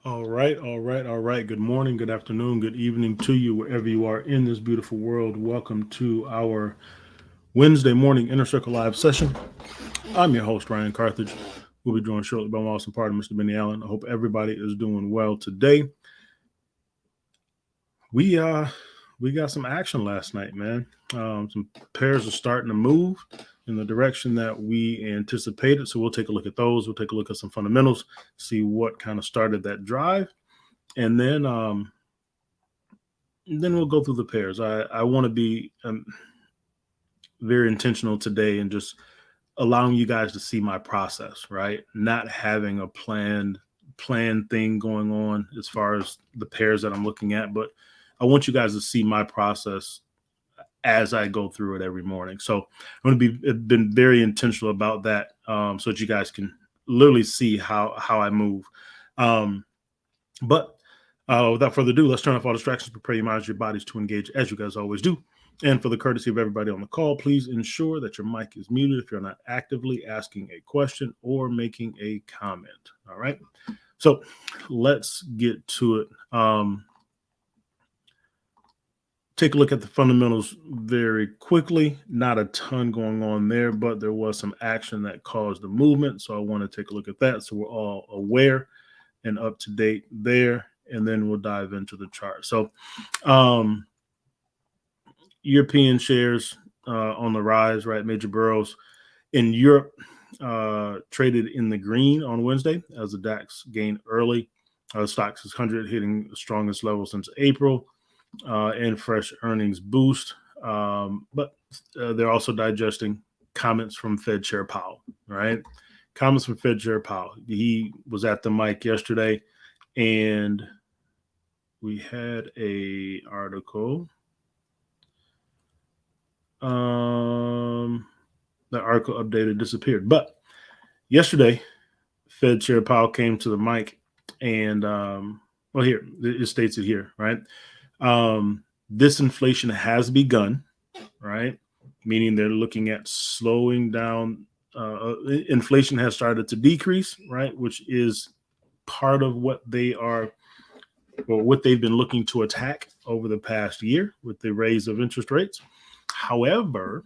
All right. Good morning, good afternoon, good evening to you, wherever you are in this beautiful world. Welcome to our Wednesday morning Inner Circle Live session. I'm your host, Ryan Carthage. We'll be joined shortly by my awesome partner, Mr. Benny Allen. I hope everybody is doing well today. We uh we got some action last night, man. Some pairs are starting to move in the direction that we anticipated. So we'll take a look at those. We'll take a look at some fundamentals, see what kind of started that drive, and then we'll go through the pairs. I want to be very intentional today and just allowing you guys to see my process, right? Not having a planned thing going on as far as the pairs that I'm looking at, but I want you guys to see my process as I go through it every morning. So I'm going to be been very intentional about that, so that you guys can literally see how I move. Um, but without further ado, let's turn off all distractions, prepare your minds, your bodies to engage as you guys always do. And for the courtesy of everybody on the call, please ensure that your mic is muted if you're not actively asking a question or making a comment. All right. So let's get to it. Take a look at the fundamentals very quickly. Not a ton going on there, but there was some action that caused the movement. So I want to take a look at that so we're all aware and up to date there. And then we'll dive into the chart. So European shares on the rise, right? Major boroughs in Europe traded in the green on Wednesday as the DAX gained early. Stock 600 hitting the strongest level since April, and fresh earnings boost. But they're also digesting comments from Fed Chair Powell, right? Comments from Fed Chair Powell. He was at the mic yesterday, and we had a article. The article updated disappeared. But yesterday, Fed Chair Powell came to the mic and, well, here, it states it here, right? Disinflation has begun, right? Meaning they're looking at slowing down. Inflation has started to decrease, right? Which is part of what they are, or what they've been looking to attack over the past year with the raise of interest rates. However,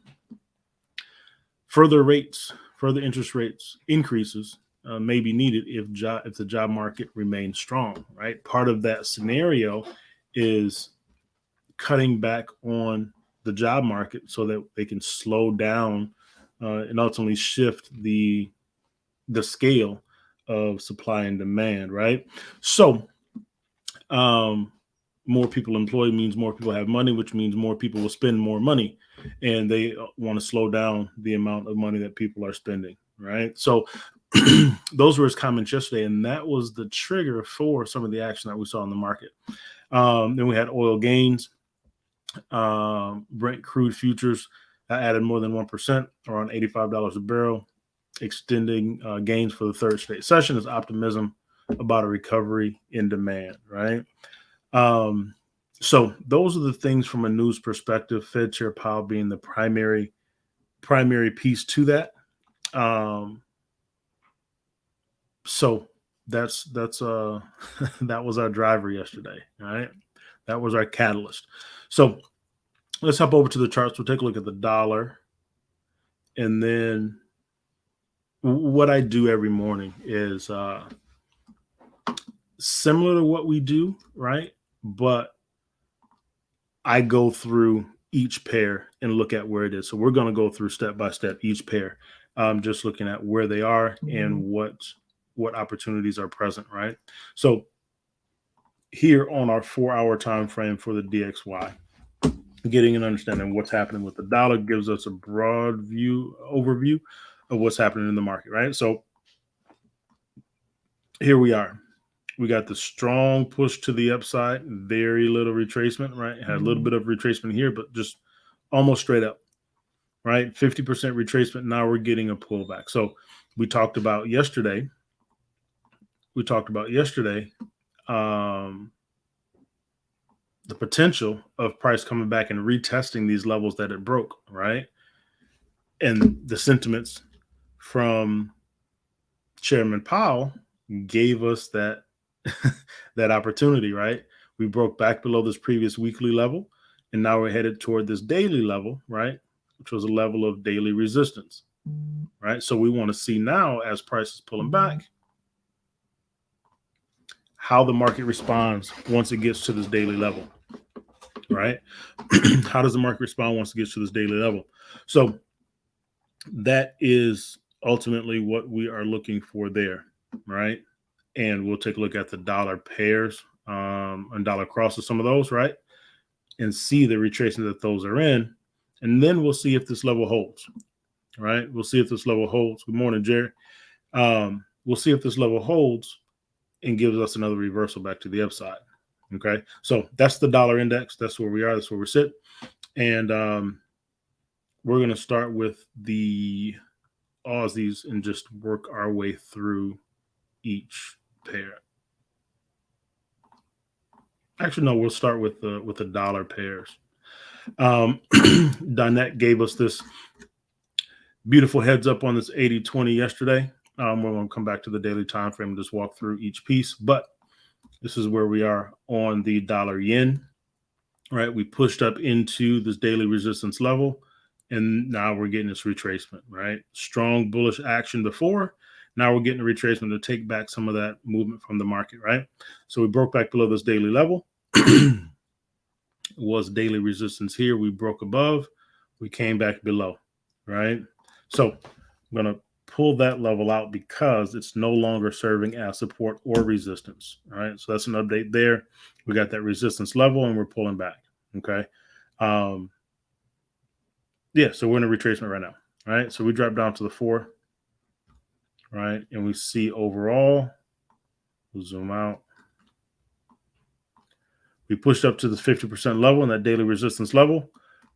further interest rates increases may be needed if the job market remains strong, right? Part of that scenario is cutting back on the job market so that they can slow down and ultimately shift the scale of supply and demand, right? So more people employed means more people have money, which means more people will spend more money, and they want to slow down the amount of money that people are spending, right? So those were his comments yesterday, and that was the trigger for some of the action that we saw in the market. Then we had oil gains. Brent crude futures added more than 1%, around $85 a barrel, extending gains for the third straight session as optimism about a recovery in demand, right? So those are the things from a news perspective, Fed Chair Powell being the primary piece to that. So that's that was our driver yesterday, right? That was our catalyst. So let's hop over to the charts. We'll take a look at the dollar, and then what I do every morning is similar to what we do, right? But I go through each pair and look at where it is. So we're going to go through step by step each pair, just looking at where they are and what opportunities are present, right? So here on our 4-hour time frame for the DXY, getting an understanding of what's happening with the dollar gives us a broad overview of what's happening in the market, right? So here we are. We got the strong push to the upside, very little retracement, right? Had a little bit of retracement here, but just almost straight up, right? 50% retracement. Now we're getting a pullback. So we talked about yesterday. The potential of price coming back and retesting these levels that it broke, right? And the sentiments from Chairman Powell gave us that that opportunity, right? We broke back below this previous weekly level, and now we're headed toward this daily level, right? Which was a level of daily resistance, right? So we want to see now, as price is pulling back, how the market responds once it gets to this daily level, right? How does the market respond once it gets to this daily level? So that is ultimately what we are looking for there, right? And we'll take a look at the dollar pairs and dollar crosses, some of those, right? And see the retracement that those are in. And then we'll see if this level holds, right? We'll see if this level holds. Good morning, Jerry. We'll see if this level holds and gives us another reversal back to the upside. Okay. So that's the dollar index. That's where we are. That's where we're sitting. And we're going to start with the Aussies and just work our way through each pair. Actually, no, we'll start with the dollar pairs. Donette gave us this beautiful heads up on this 80-20 yesterday. We're going to come back to the daily time frame and just walk through each piece. But this is where we are on the dollar yen, right? We pushed up into this daily resistance level, and now we're getting this retracement, right? Strong bullish action before. Now we're getting a retracement to take back some of that movement from the market, right? So we broke back below this daily level. It was daily resistance here. We broke above. We came back below, right? So I'm going to pull that level out because it's no longer serving as support or resistance, right? So that's an update there. We got that resistance level and we're pulling back, okay? Yeah, so we're in a retracement right now, right? So we drop down to the 4, right? And we see overall, we'll zoom out. We pushed up to the 50% level and that daily resistance level,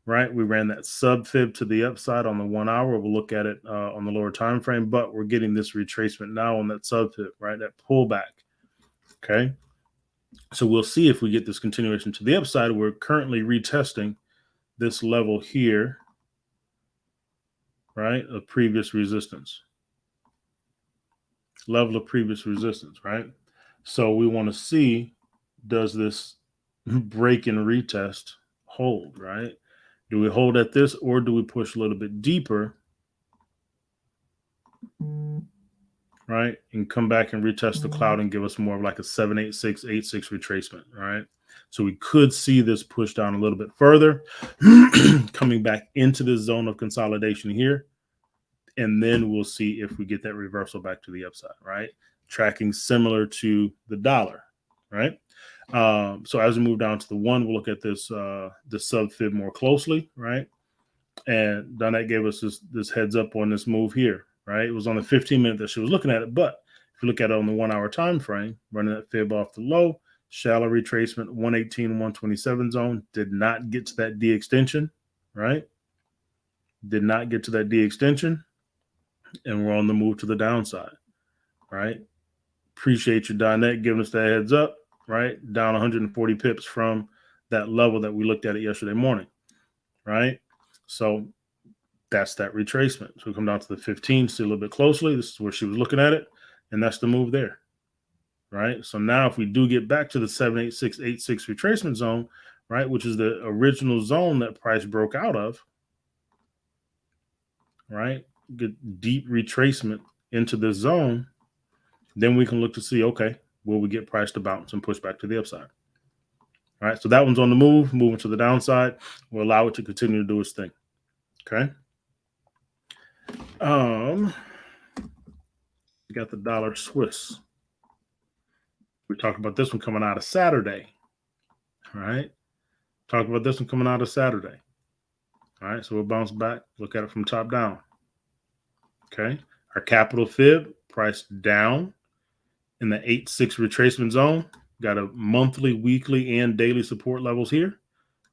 right? We ran that sub fib to the upside on the 1 hour. We'll look at it on the lower time frame, but we're getting this retracement now on that sub fib, right? That pullback, okay? So we'll see if we get this continuation to the upside. We're currently retesting this level here, right? Of previous resistance. Level of previous resistance, right? So we want to see, does this break and retest hold, right? Do we hold at this or do we push a little bit deeper, right? And come back and retest the cloud and give us more of like a 786, 86 retracement, right? So we could see this push down a little bit further, coming back into this zone of consolidation here. And then we'll see if we get that reversal back to the upside, right? Tracking similar to the dollar, right? So as we move down to the 1, we'll look at this sub fib more closely, right? And Donette gave us this heads up on this move here, right? It was on the 15-minute that she was looking at it, but if you look at it on the 1 hour time frame, running that fib off the low, shallow retracement, 118, 127 zone, did not get to that D extension, right? Did not get to that D extension, and we're on the move to the downside, right? Appreciate you, Donette, giving us that heads up, right? Down 140 pips from that level that we looked at it yesterday morning, right? So that's that retracement. So we come down to the 15, see a little bit closely. This is where she was looking at it, and that's the move there, right? So now if we do get back to the 78686 retracement zone, right, which is the original zone that price broke out of, right, get deep retracement into this zone, then we can look to see, okay, will we get price to bounce and push back to the upside? All right, so that one's on the move, moving to the downside. We'll allow it to continue to do its thing. Okay. We got the dollar Swiss. We talked about this one coming out of Saturday. All right. Talk about this one coming out of Saturday. All right, so we'll bounce back, look at it from top down. Okay. Our capital fib priced down in the 8-6 retracement zone. Got a monthly, weekly, and daily support levels here.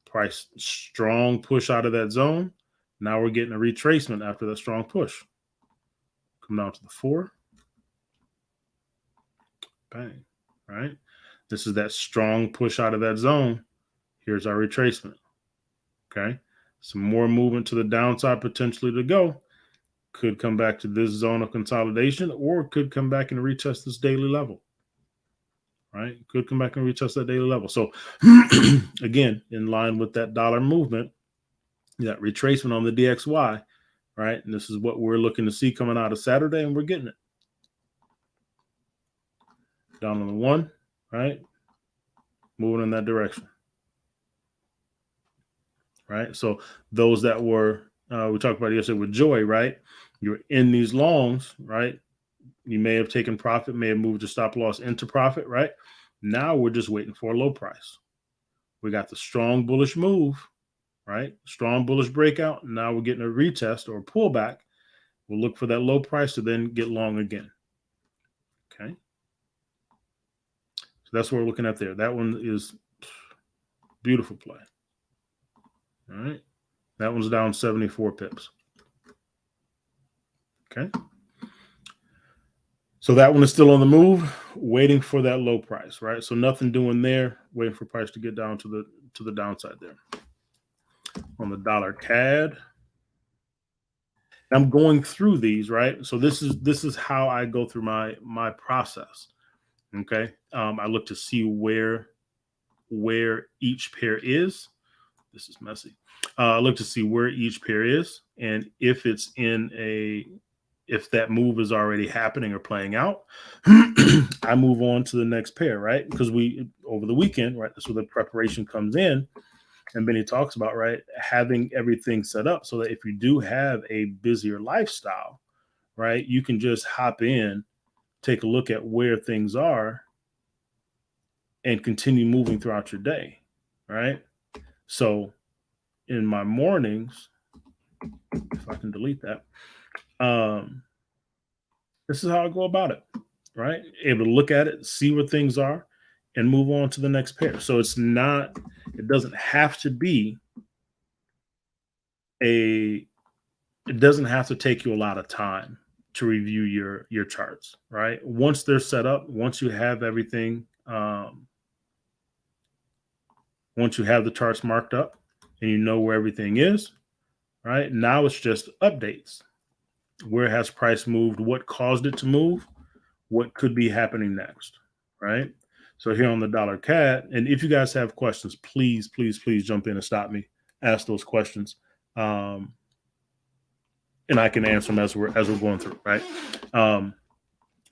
Price strong push out of that zone. Now we're getting a retracement after that strong push. Come down to the 4. Bang. Right. This is that strong push out of that zone. Here's our retracement. Okay. Some more movement to the downside potentially to go. Could come back to this zone of consolidation or could come back and retest this daily level. right? Could come back and retest that daily level. So again, in line with that dollar movement, that retracement on the DXY, right? And this is what we're looking to see coming out of Saturday, and we're getting it. Down on the 1, right? Moving in that direction, right? So those that were, we talked about yesterday with Joy, right? You're in these longs, right? You may have taken profit, may have moved your stop loss into profit, right? Now we're just waiting for a low price. We got the strong bullish move, right? Strong bullish breakout. Now we're getting a retest or a pullback. We'll look for that low price to then get long again. Okay. So that's what we're looking at there. That one is beautiful play. All right. That one's down 74 pips. Okay. So that one is still on the move, waiting for that low price, right? So nothing doing there, waiting for price to get down to the downside there. On the dollar CAD, I'm going through these, right? So this is how I go through my process. Okay. I look to see where each pair is. This is messy. I look to see where each pair is, and if it's if that move is already happening or playing out, I move on to the next pair, right? Because over the weekend, right, that's where the preparation comes in. And Benny talks about, right, having everything set up so that if you do have a busier lifestyle, right, you can just hop in, take a look at where things are, and continue moving throughout your day, right? So in my mornings, if I can delete that, this is how I go about it, right? Able to look at it, see where things are, and move on to the next pair. So it doesn't have to be it doesn't have to take you a lot of time to review your charts, right? Once they're set up, once you have everything, once you have the charts marked up and you know where everything is, right? Now it's just updates. Where has price moved? What caused it to move? What could be happening next, right? So here on the dollar CAD, and if you guys have questions, please jump in and stop me, ask those questions, and I can answer them as we're going through, right?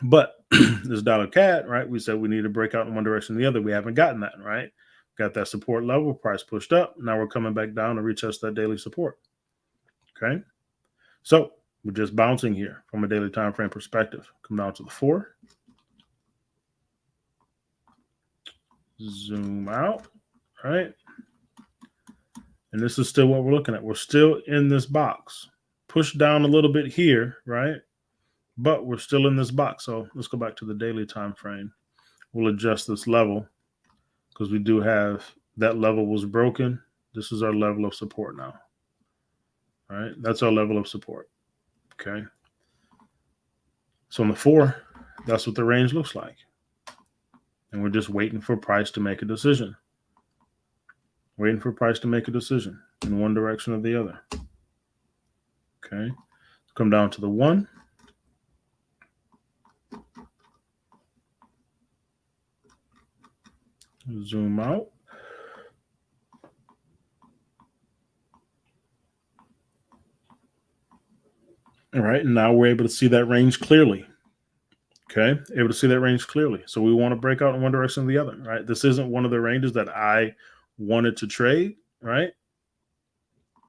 But this dollar CAD, right? We said we need to break out in one direction or the other. We haven't gotten that, right? Got that support level, price pushed up. Now we're coming back down to retest that daily support. Okay, so we're just bouncing here from a daily time frame perspective. Come down to the 4. Zoom out, right? And this is still what we're looking at. We're still in this box. Push down a little bit here, right? But we're still in this box. So let's go back to the daily time frame. We'll adjust this level because we do have that level was broken. This is our level of support now. All right, that's our level of support. Okay. So on the 4, that's what the range looks like. And we're just waiting for price to make a decision. Waiting for price to make a decision in one direction or the other. Okay. Come down to the 1. Zoom out. All right. And now we're able to see that range clearly. Okay. Able to see that range clearly. So we want to break out in one direction or the other, right? This isn't one of the ranges that I wanted to trade, right?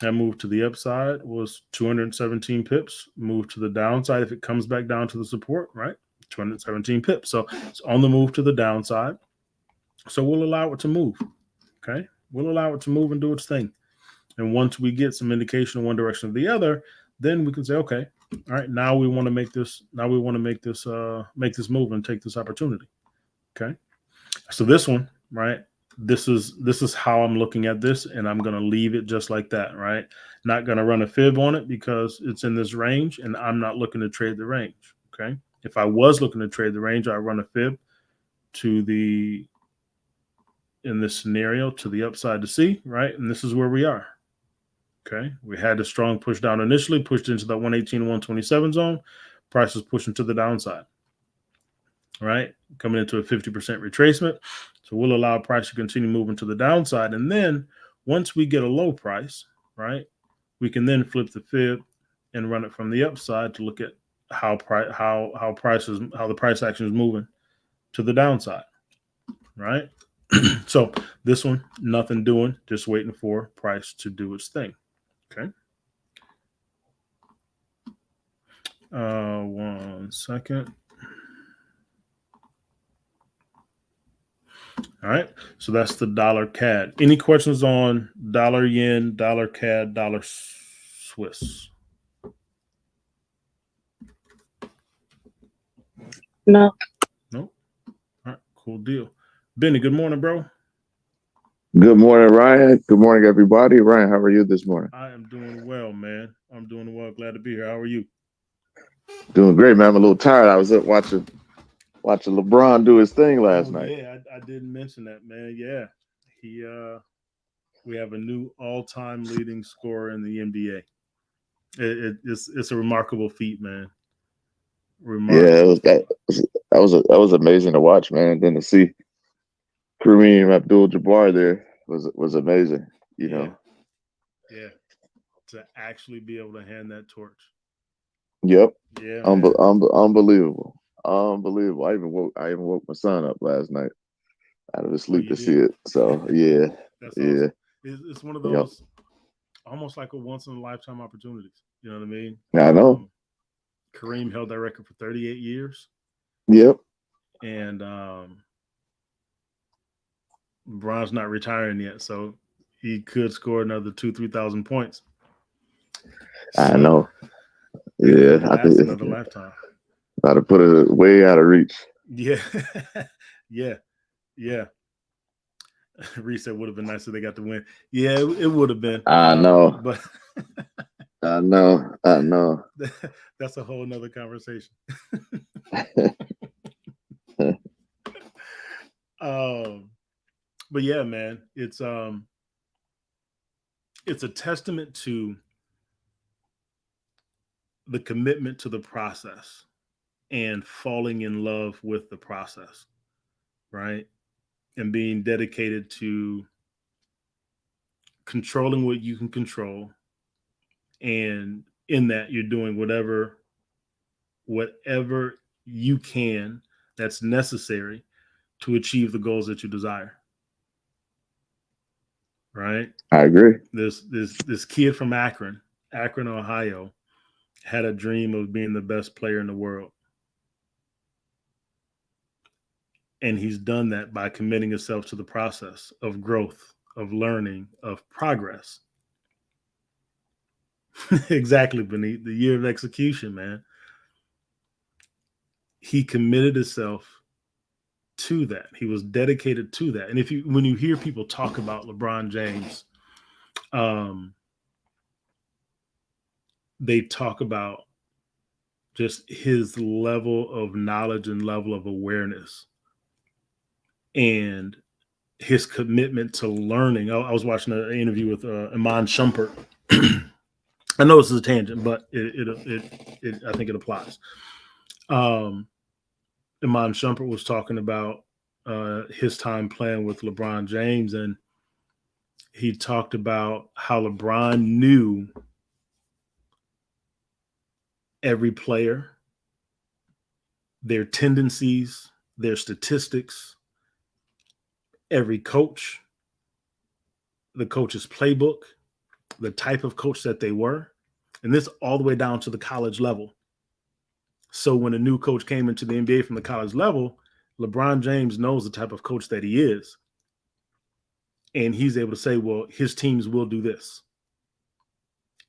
That move to the upside was 217 pips. Move to the downside, if it comes back down to the support, right? 217 pips. So it's on the move to the downside. So we'll allow it to move. Okay. We'll allow it to move and do its thing. And once we get some indication in one direction or the other, then we can say, okay, all right, now we want to make this, make this move and take this opportunity. Okay. So this one, right? This is how I'm looking at this, and I'm going to leave it just like that, right? Not going to run a fib on it because it's in this range and I'm not looking to trade the range. Okay. If I was looking to trade the range, I run a fib in this scenario to the upside to see, right? And this is where we are. Okay. We had a strong push down initially, pushed into that 118, 127 zone. Price is pushing to the downside. right? Coming into a 50% retracement. So we'll allow price to continue moving to the downside. And then once we get a low price, right, we can then flip the fib and run it from the upside to look at how the price action is moving to the downside, right? So this one, nothing doing, just waiting for price to do its thing. Okay. 1 second. All right. So that's the dollar CAD. Any questions on dollar yen, dollar CAD, dollar Swiss? No. Nope. All right. Cool deal. Benny, good morning, bro. Good morning, Ryan. Good morning, everybody. Ryan, how are you this morning? I am doing well, man. I'm doing well. Glad to be here. How are you? Doing great, man. I'm a little tired. I was up watching LeBron do his thing last night. Yeah, I didn't mention that, man. Yeah, we have a new all-time leading scorer in the NBA. It's a remarkable feat, man. Yeah, that was amazing to watch, man. And then to see Kareem Abdul-Jabbar there was amazing. You know. Yeah. To actually be able to hand that torch. Yep. Yeah. Unbelievable. Unbelievable. I even woke my son up last night out of his sleep to see it. So yeah. That's yeah. Awesome. It's one of those almost like a once in a lifetime opportunities. You know what I mean? I know. Kareem held that record for 38 years. Yep. And LeBron's not retiring yet, so he could score another 2,000-3,000 points. I know. Yeah, I think another lifetime. Got to put it way out of reach. Yeah, yeah. Reese said would have been nice if they got to win. Yeah, it would have been. I know, but I know. That's a whole nother conversation. But yeah, man, it's a testament to the commitment to the process and falling in love with the process, right? And being dedicated to controlling what you can control. And in that, you're doing whatever you can that's necessary to achieve the goals that you desire. Right? I agree. This kid from Akron, Ohio, had a dream of being the best player in the world. And he's done that by committing himself to the process of growth, of learning, of progress. Exactly, Beneath the year of execution, man. He committed himself to that. He was dedicated to that. And when you hear people talk about LeBron James, they talk about just his level of knowledge and level of awareness and his commitment to learning. I was watching an interview with Iman Shumpert. I know this is a tangent, but it I think it applies. Iman Shumpert was talking about his time playing with LeBron James, and he talked about how LeBron knew every player, their tendencies, their statistics, every coach, the coach's playbook, the type of coach that they were, and this all the way down to the college level. So when a new coach came into the NBA from the college level, LeBron James knows the type of coach that he is. And he's able to say, well, his teams will do this.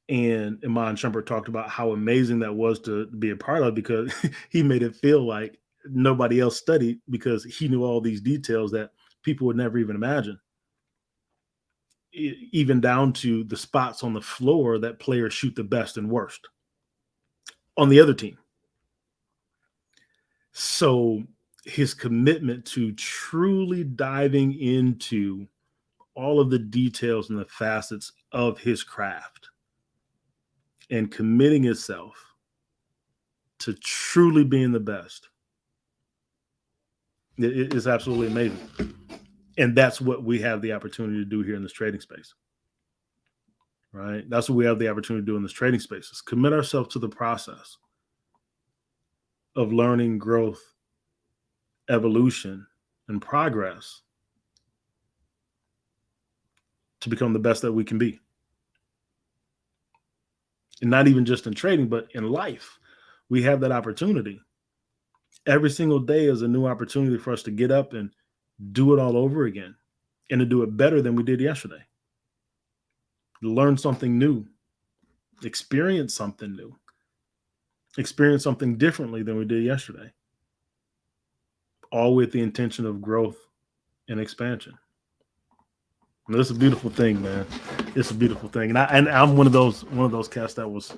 And Iman Shumpert talked about how amazing that was to be a part of, because he made it feel like nobody else studied, because he knew all these details that people would never even imagine. Even down to the spots on the floor that players shoot the best and worst on the other team. So his commitment to truly diving into all of the details and the facets of his craft and committing himself to truly being the best It's absolutely amazing. And that's what we have the opportunity to do here in this trading space. Right? That's what we have the opportunity to do in this trading space, is commit ourselves to the process of learning, growth, evolution, and progress to become the best that we can be. And not even just in trading, but in life. We have that opportunity. Every single day is a new opportunity for us to get up and do it all over again, and to do it better than we did yesterday. Learn something new, experience something new, experience something differently than we did yesterday, all with the intention of growth and expansion. And it's a beautiful thing, man. It's a beautiful thing. And I'm one of those cats that was,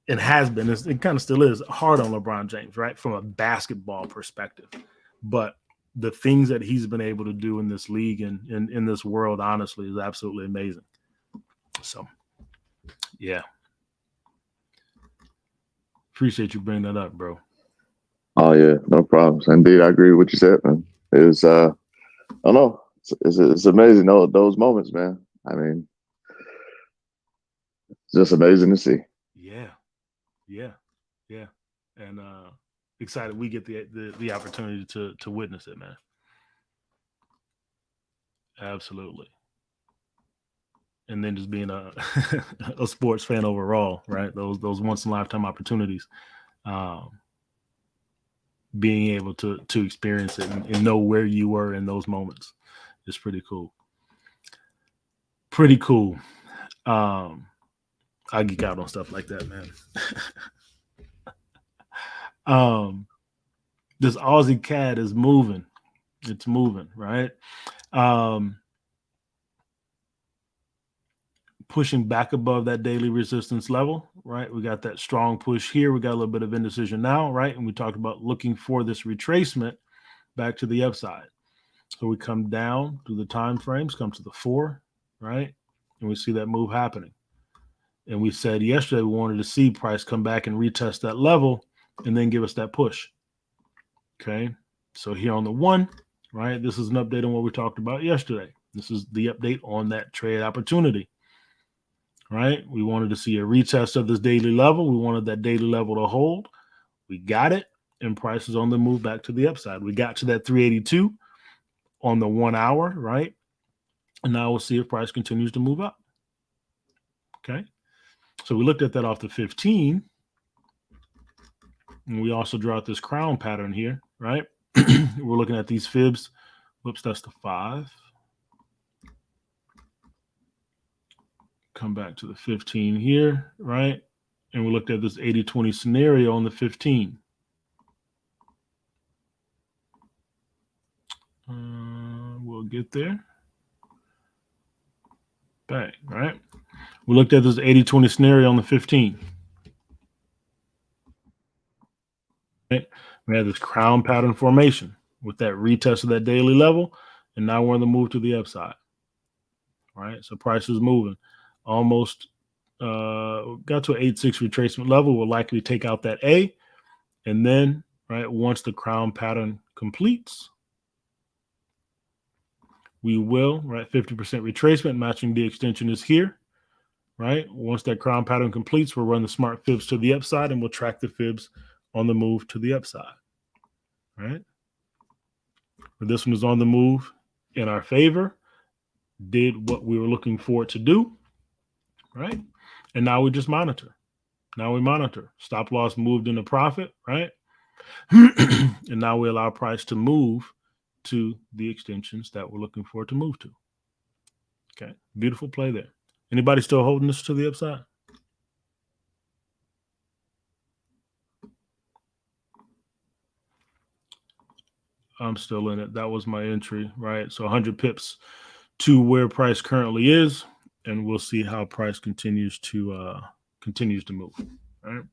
and has been, it kind of still is, hard on LeBron James, right? From a basketball perspective. But the things that he's been able to do in this league and in this world, honestly, is absolutely amazing. So, yeah. Appreciate you bringing that up, bro. Oh, yeah, no problems. Indeed, I agree with what you said, man. It was, I don't know. It's amazing, those moments, man. I mean, it's just amazing to see. Yeah. And excited we get the opportunity to witness it, man. Absolutely. And then just being a a sports fan overall, right? Those once in a lifetime opportunities, being able to experience it and know where you were in those moments is pretty cool. Pretty cool. I geek out on stuff like that, man. This Aussie CAD is moving. It's moving, right? Pushing back above that daily resistance level, right? We got that strong push here. We got a little bit of indecision now, right? And we talked about looking for this retracement back to the upside. So we come down through the time frames, come to the 4, right? And we see that move happening. And we said yesterday we wanted to see price come back and retest that level and then give us that push. Okay. So here on the 1, right? This is an update on what we talked about yesterday. This is the update on that trade opportunity, right? We wanted to see a retest of this daily level. We wanted that daily level to hold. We got it. And price is on the move back to the upside. We got to that 382 on the 1 hour, right? And now we'll see if price continues to move up. Okay. So we looked at that off the 15. And we also draw out this crown pattern here, right? We're looking at these fibs. Whoops, that's the 5. Come back to the 15 here, right? And we looked at this 80-20 scenario on the 15. We'll get there. Bang, right? We looked at this 80-20 scenario on the 15. Right? We had this crown pattern formation with that retest of that daily level, and now we're on the move to the upside. Right? So price is moving. Almost got to an 8.6 retracement level. We'll likely take out that A. And then, right, once the crown pattern completes, we will, right, 50% retracement matching the extension is here, right? Once that crown pattern completes, we'll run the smart fibs to the upside and we'll track the fibs on the move to the upside, right? But this one is on the move in our favor, did what we were looking for it to do, right? And now we just monitor. Now we monitor. Stop loss moved into profit, right? And now we allow price to move to the extensions that we're looking for it to move to. Okay, beautiful play there. Anybody still holding this to the upside? I'm still in it. That was my entry, right? So 100 pips to where price currently is, and we'll see how price continues to move. All right.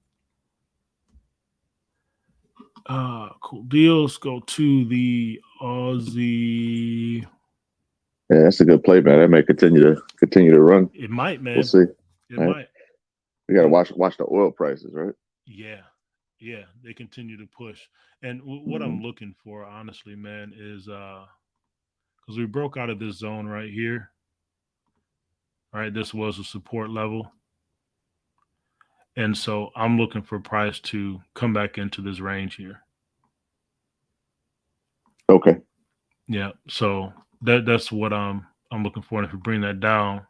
Cool deals. Go to the Aussie. Yeah, that's a good play, man. That may continue to run. It might, man. We'll see. It might. We gotta watch the oil prices, right? Yeah. Yeah, they continue to push. And what I'm looking for, honestly, man, is because we broke out of this zone right here. Right, this was a support level. And so I'm looking for price to come back into this range here. Okay. Yeah. So that's what I'm looking for. And if we bring that down,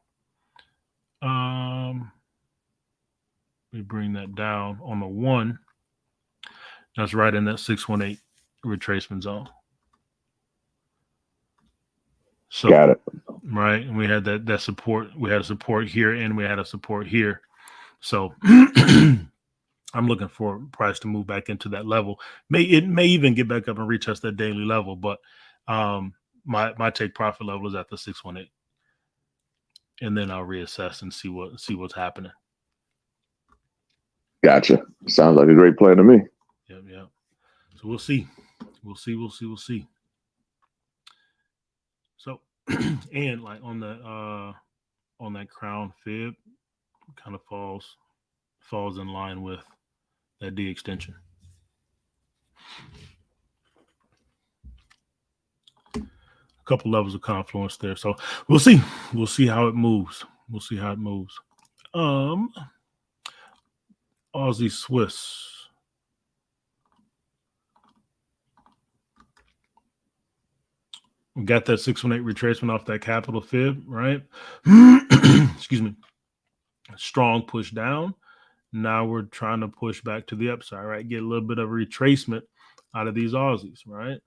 we bring that down on the one, that's right in that 618 retracement zone. So Got it. right, and we had that support. We had a support here, and we had a support here. So I'm looking for price to move back into that level. It may even get back up and retest that daily level, but my take profit level is at the 618, and then I'll reassess and see what's happening. Gotcha. Sounds like a great plan to me. Yep. So we'll see. We'll see. So and like on that crown fib, kind of falls in line with that D extension. A couple levels of confluence there. So we'll see. We'll see how it moves. Aussie Swiss. We got that 618 retracement off that capital fib, right? Excuse me. Strong push down. Now we're trying to push back to the upside, right? Get a little bit of a retracement out of these Aussies, right?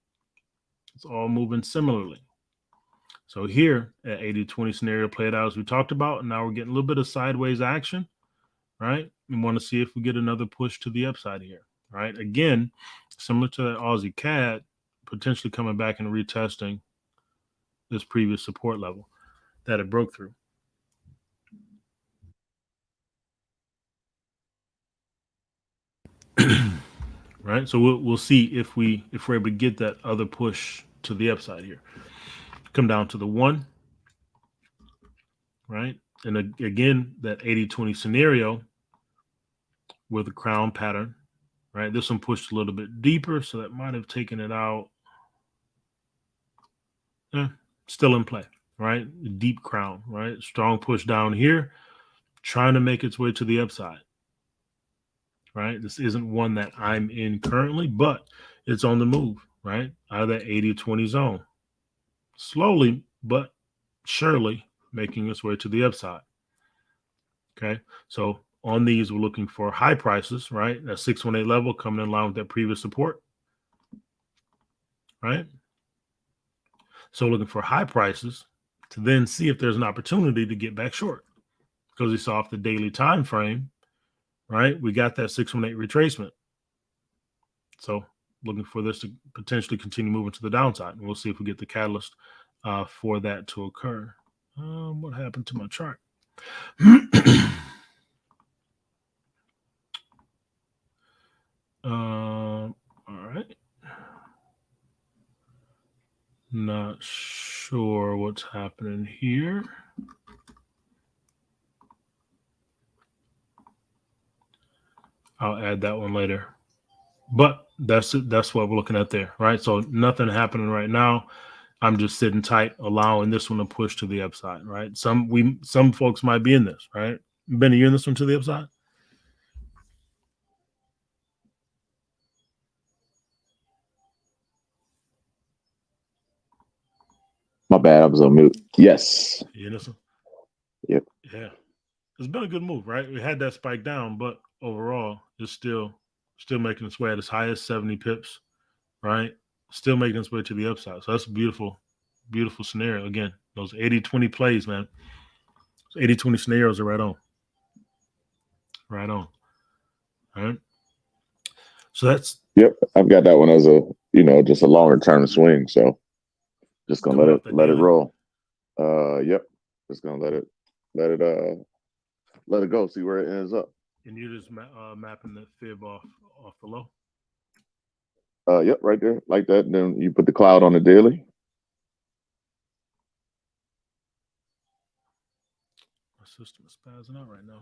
It's all moving similarly. So here at 80-20 scenario played out as we talked about, and now we're getting a little bit of sideways action, right? We want to see if we get another push to the upside here, right? Again, similar to that Aussie CAD, potentially coming back and retesting this previous support level that it broke through. Right, so we'll see if we're able to get that other push to the upside here. Come down to the one, right? And again, that 80-20 scenario with a crown pattern, right? This one pushed a little bit deeper, so that might have taken it out. Still in play, right? Deep crown, right? Strong push down here, trying to make its way to the upside, right? This isn't one that I'm in currently, but it's on the move, right? Out of that 80-20 zone. Slowly, but surely making its way to the upside. Okay, so on these, we're looking for high prices, right? That 618 level coming in line with that previous support, right? So looking for high prices to then see if there's an opportunity to get back short, because we saw off the daily time frame, right? We got that 618 retracement. So looking for this to potentially continue moving to the downside. And we'll see if we get the catalyst for that to occur. What happened to my chart? All right. Not sure what's happening here. I'll add that one later. But that's it. That's what we're looking at there, right? So nothing happening right now. I'm just sitting tight, allowing this one to push to the upside, right? Some folks might be in this, right? Ben, are you in this one to the upside? My bad, I was on mute. Yes. You in this one? Yep. Yeah. It's been a good move, right? We had that spike down, but overall, it's still making its way at its highest 70 pips, right? Still making its way to the upside. So that's a beautiful, beautiful scenario. Again, those 80-20 plays, man. 80-20 scenarios are right on. Right on. All right. So that's. Yep. I've got that one as a, just a longer term swing. So just going to let it roll. Yep. Just going to let it go. See where it ends up. And you're just mapping the fib off the low? Yep. Right there. Like that. And then you put the cloud on the daily. My system is spazzing out right now.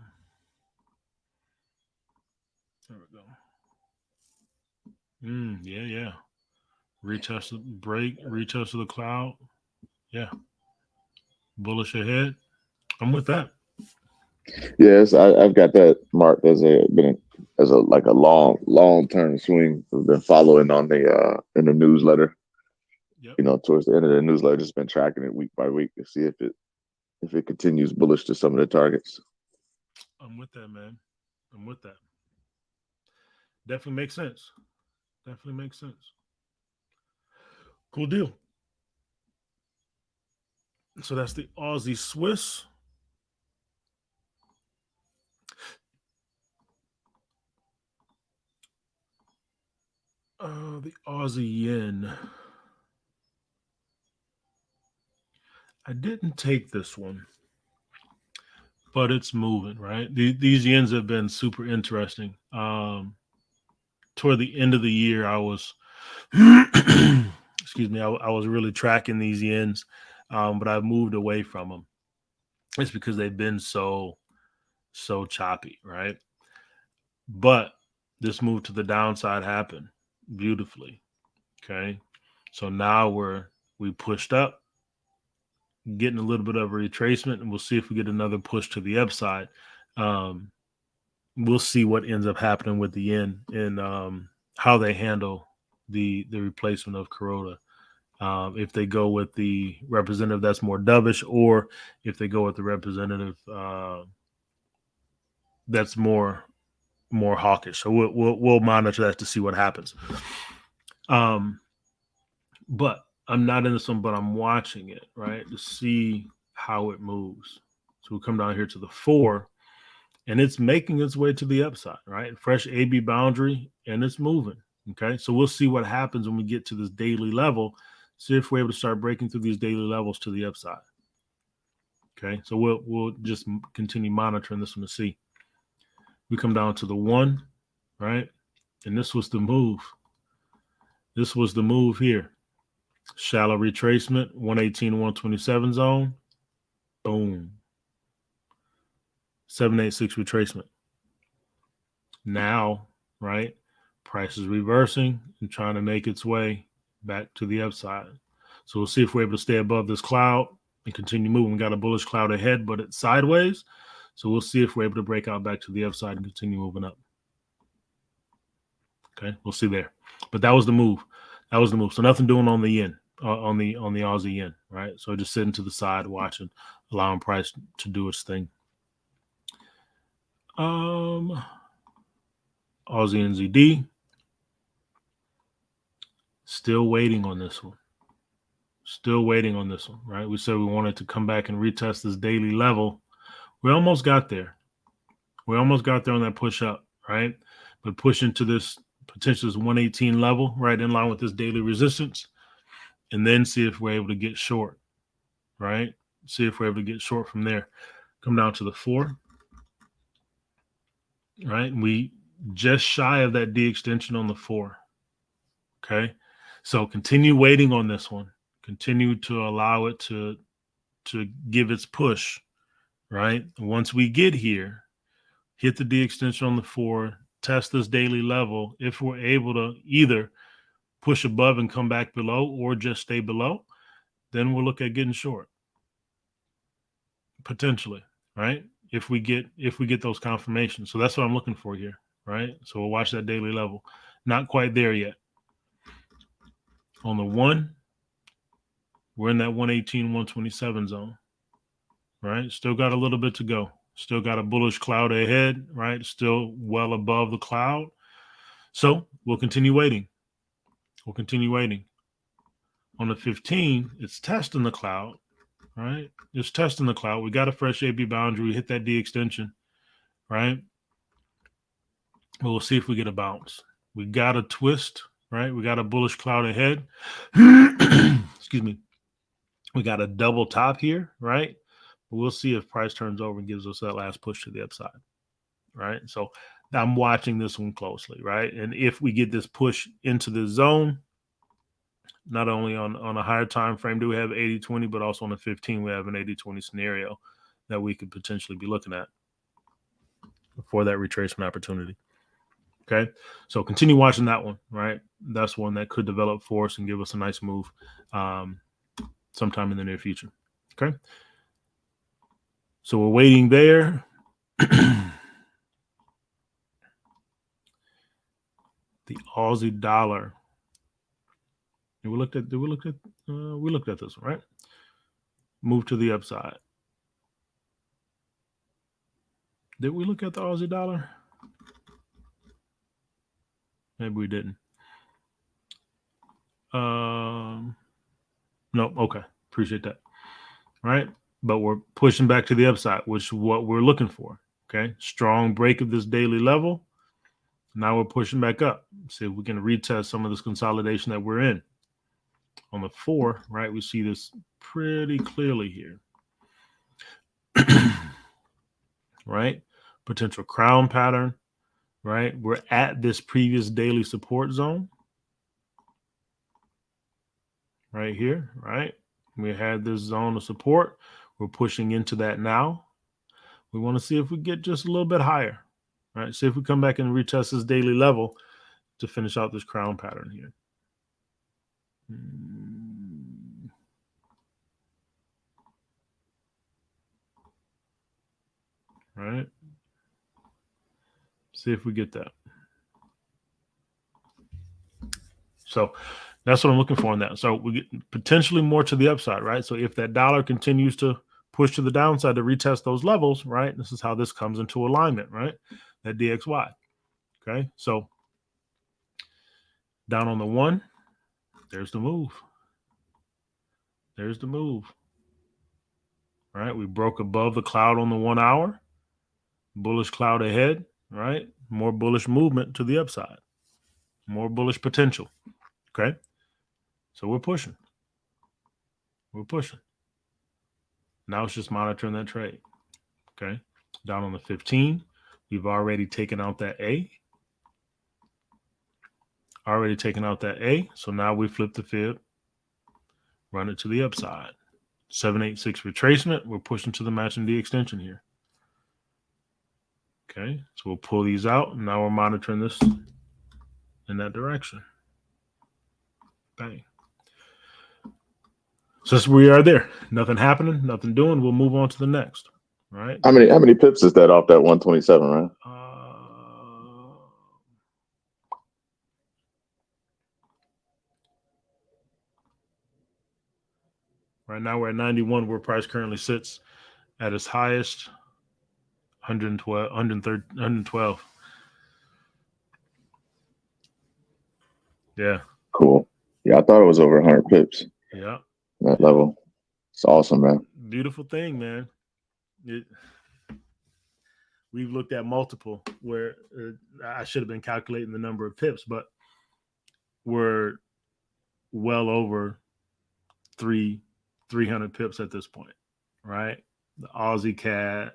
There we go. Yeah. Retest the break, retest of the cloud. Yeah. Bullish ahead. I'm with that. Yes, I've got that marked as a like a long term swing. I've been following on the in the newsletter. Yep. You know, towards the end of the newsletter, just been tracking it week by week to see if it continues bullish to some of the targets. I'm with that, man. I'm with that. Definitely makes sense. Definitely makes sense. Cool deal. So that's the Aussie Swiss. The Aussie Yen. I didn't take this one, but it's moving, right? These yens have been super interesting. Toward the end of the year, I was, excuse me, I was really tracking these yens, but I've moved away from them. It's because they've been so choppy, right? But this move to the downside happened beautifully. Okay. So now we pushed up, getting a little bit of a retracement, and we'll see if we get another push to the upside. Um, we'll see what ends up happening with the yen and how they handle the replacement of Kuroda. If they go with the representative that's more dovish, or if they go with the representative that's more hawkish. So we'll monitor that to see what happens. But I'm not in this one, but I'm watching it, right, to see how it moves. So we'll come down here to the 4, and it's making its way to the upside, right? Fresh AB boundary, and it's moving. Okay. So we'll see what happens when we get to this daily level. See if we're able to start breaking through these daily levels to the upside. Okay. So we'll just continue monitoring this one to see. We come down to the 1, right? And this was the move. This was the move here. Shallow retracement, 118 127 zone. Boom. 786 retracement. Now, right, price is reversing and trying to make its way back to the upside. So we'll see if we're able to stay above this cloud and continue moving. We got a bullish cloud ahead, but it's sideways. So we'll see if we're able to break out back to the upside and continue moving up. Okay, we'll see there. But that was the move. That was the move. So nothing doing on the yen, on the Aussie yen, right? So just sitting to the side, watching, allowing price to do its thing. Aussie NZD. Still waiting on this one. Still waiting on this one, right? We said we wanted to come back and retest this daily level. We almost got there. We almost got there on that push up, right? But pushing to this potential 118 level, right, in line with this daily resistance, and then see if we're able to get short, right? See if we're able to get short from there. Come down to the 4, right? We just shy of that D extension on the 4. Okay. So continue waiting on this one. Continue to allow it to give its push, right? Once we get here, hit the D extension on the 4, test this daily level. If we're able to either push above and come back below or just stay below, then we'll look at getting short. Potentially, right? If we get those confirmations. So that's what I'm looking for here, right? So we'll watch that daily level. Not quite there yet. On the 1, we're in that 118, 127 zone, right? Still got a little bit to go. Still got a bullish cloud ahead, right? Still well above the cloud. So we'll continue waiting. We'll continue waiting. On the 15, it's testing the cloud, right? It's testing the cloud. We got a fresh AB boundary. We hit that D extension, right? But we'll see if we get a bounce. We got a twist, right? We got a bullish cloud ahead. Excuse me. We got a double top here, right? We'll see if price turns over and gives us that last push to the upside, right? So I'm watching this one closely, right? And if we get this push into the zone, not only on a higher time frame do we have 80-20, but also on the 15, we have an 80-20 scenario that we could potentially be looking at for that retracement opportunity. Okay, so continue watching that one, right? That's one that could develop for us and give us a nice move sometime in the near future. Okay, so we're waiting there. The Aussie dollar. We looked at this one, right? Move to the upside. Did we look at the Aussie dollar? Maybe we didn't. No, okay. Appreciate that. All right. But we're pushing back to the upside, which is what we're looking for. Okay. Strong break of this daily level. Now we're pushing back up. See if we can retest some of this consolidation that we're in. On the 4, right, we see this pretty clearly here. Right? Potential crown pattern. Right? We're at this previous daily support zone. Right here, right? We had this zone of support. We're pushing into that now. We want to see if we get just a little bit higher, right? See if we come back and retest this daily level to finish out this crown pattern here. Right? See if we get that. So that's what I'm looking for in that. So we get potentially more to the upside, right? So if that dollar continues to push to the downside to retest those levels, right? This is how this comes into alignment, right? That DXY. Okay. So down on the 1, there's the move. There's the move. Right? We broke above the cloud on the 1 hour. Bullish cloud ahead, right? More bullish movement to the upside. More bullish potential. Okay. So we're pushing. We're pushing. Now it's just monitoring that trade. Okay. Down on the 15, we've already taken out that A. So now we flip the fib, run it to the upside. 786 retracement. We're pushing to the matching D extension here. Okay. So we'll pull these out. And now we're monitoring this in that direction. Bang. So we are there. Nothing happening, nothing doing. We'll move on to the next. Right. How many pips is that off that 127, right? Right now we're at 91, where price currently sits at its highest, 112. Yeah. Cool. Yeah, I thought it was over 100 pips. Yeah. That level. It's awesome, man. Beautiful thing, man. We've looked at multiple where I should have been calculating the number of pips, but we're well over 300 pips at this point, right? The Aussie CAD,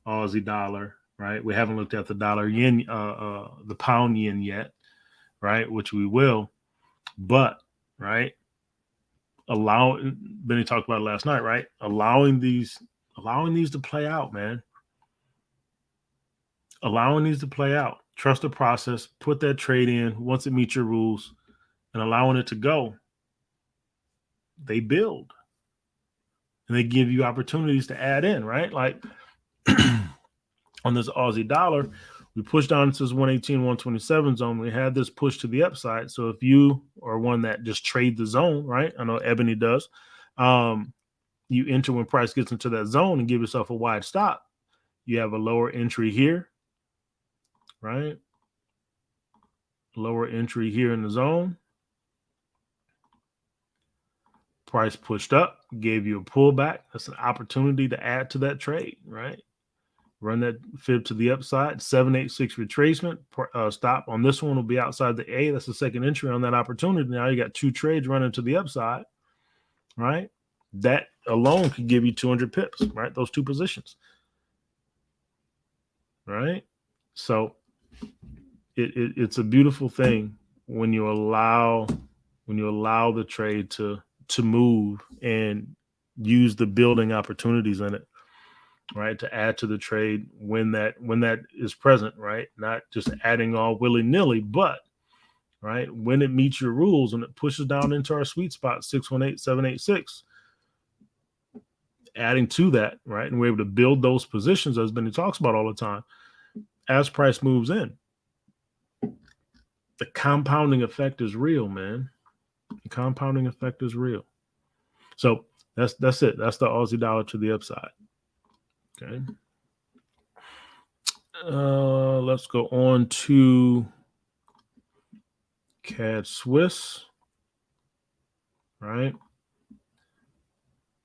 Aussie dollar, right? We haven't looked at the dollar yen, the pound yen yet, right? Which we will, but right, Benny talked about it last night, right? Allowing these to play out, man. Allowing these to play out. Trust the process. Put that trade in once it meets your rules, and allowing it to go. They build, and they give you opportunities to add in, right? Like on this Aussie dollar, we pushed down to this 118, 127 zone. We had this push to the upside. So if you are one that just trade the zone, right? I know Ebony does. You enter when price gets into that zone and give yourself a wide stop. You have a lower entry here, right? Lower entry here in the zone. Price pushed up, gave you a pullback. That's an opportunity to add to that trade, right? Run that fib to the upside. 786 retracement. Stop on this one will be outside the A. That's the second entry on that opportunity. Now you got 2 trades running to the upside, right? That alone could give you 200 pips, right? Those 2 positions, right? So it's a beautiful thing when you allow the trade to move and use the building opportunities in it. right? To add to the trade when that is present, right? Not just adding all willy-nilly, but right when it meets your rules and it pushes down into our sweet spot 618-786, adding to that, right? And we're able to build those positions as Benny talks about all the time. As price moves in, the compounding effect is real, man. The compounding effect is real. So that's it. That's the Aussie dollar to the upside. Okay. Let's go on to CAD Swiss. Right.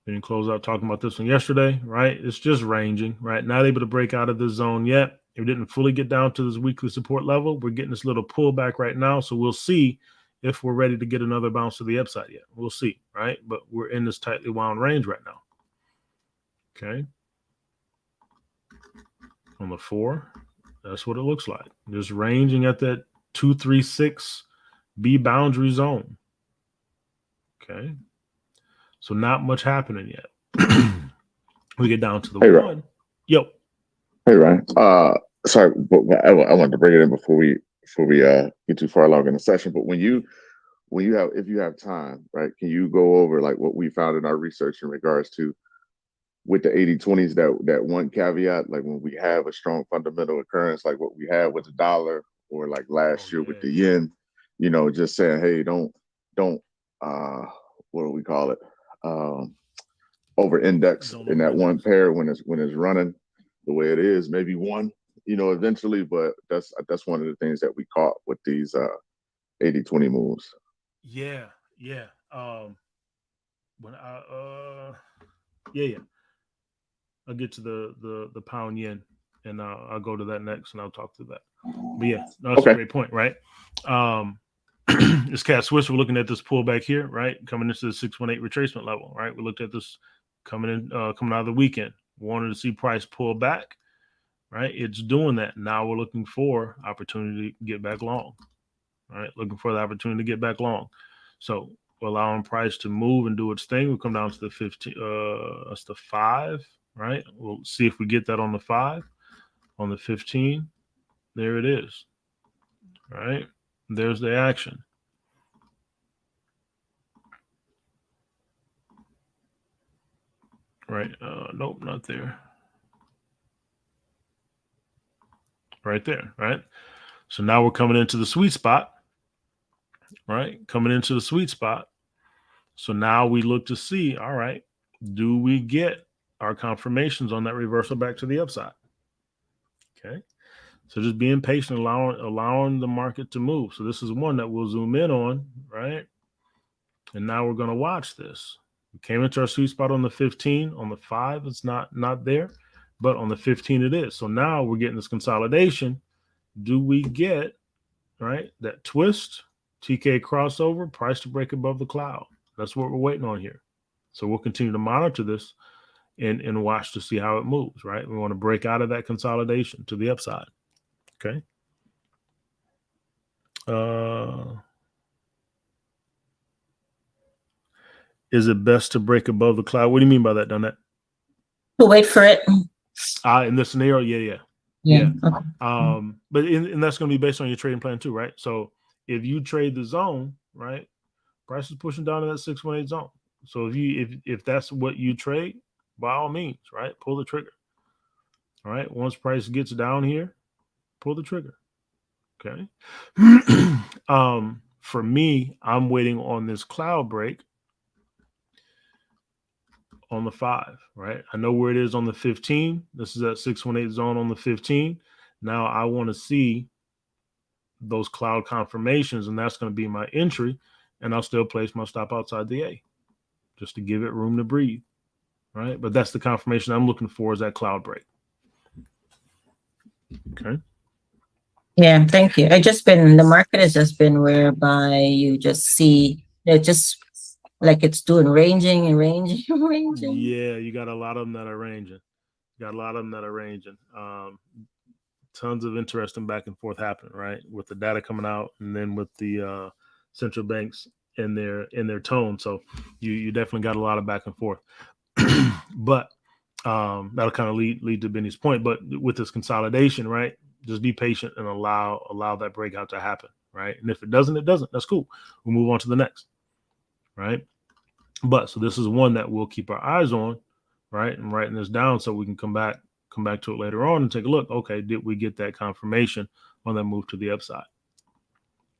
Didn't close out talking about this one yesterday, right? It's just ranging, right? Not able to break out of this zone yet. It didn't fully get down to this weekly support level. We're getting this little pullback right now. So we'll see if we're ready to get another bounce to the upside yet. We'll see, right? But we're in this tightly wound range right now. Okay. On the 4, that's what it looks like. Just ranging at that 236 B boundary zone. Okay. So not much happening yet. We get down to the 1. Ryan. Yo. Hey Ryan. Sorry, but I wanted to bring it in before we get too far along in the session. But if you have time, right, can you go over like what we found in our research in regards to with the 80-20s, that one caveat, like when we have a strong fundamental occurrence, like what we had with the dollar or like last year with the yen, just saying, hey, don't what do we call it? Over index in that one pair when it's running the way it is, maybe one, eventually, but that's one of the things that we caught with these 80-20 moves. Yeah. When I'll get to the pound yen and I'll go to that next and I'll talk to that. But yeah, that's a great point, right? This CAD Swiss, we're looking at this pullback here, right? Coming into the 618 retracement level, right? We looked at this coming out of the weekend. Wanted to see price pull back, right? It's doing that. Now we're looking for opportunity to get back long, right? Looking for the opportunity to get back long. So we're allowing price to move and do its thing. We'll come down to the 15, that's the 5, right? We'll see if we get that on the 5, on the 15. There it is, right? There's the action. Right. Nope, not there. Right there. Right. So now we're coming into the sweet spot. Right. Coming into the sweet spot. So now we look to see, all right, do we get our confirmations on that reversal back to the upside? Okay. So just being patient, allowing the market to move. So this is one that we'll zoom in on, right? And now we're going to watch this. We came into our sweet spot on the 15. On the 5, it's not there, but on the 15 it is. So now we're getting this consolidation. Do we get, right, that twist, TK crossover, price to break above the cloud? That's what we're waiting on here. So we'll continue to monitor this and watch to see how it moves, right? We want to break out of that consolidation to the upside. Okay. Is it best to break above the cloud? What do you mean by that, Donette? To wait for it. In this scenario, yeah. Okay. But and that's going to be based on your trading plan too, right? So if you trade the zone, right, price is pushing down to that 618 zone. So if that's what you trade, by all means, right, pull the trigger. All right. Once price gets down here, pull the trigger. Okay. For me, I'm waiting on this cloud break on the 5, right? I know where it is on the 15. This is that 618 zone on the 15. Now I want to see those cloud confirmations, and that's going to be my entry, and I'll still place my stop outside the A just to give it room to breathe, right? But that's the confirmation I'm looking for, is that cloud break. Okay. Yeah, thank you. The market has just been whereby you just see it just like it's doing ranging and ranging and ranging. Yeah, you got a lot of them that are ranging. Tons of interesting back and forth happening, right? With the data coming out and then with the central banks in their tone. So you definitely got a lot of back and forth. But That'll kind of lead to Benny's point. But with this consolidation, right, just be patient and allow that breakout to happen, right? And if it doesn't, it doesn't. That's cool. We'll move on to the next, right? But so this is one that we'll keep our eyes on, right? And writing this down so we can come back to it later on and take a look. Okay, did we get that confirmation on that move to the upside?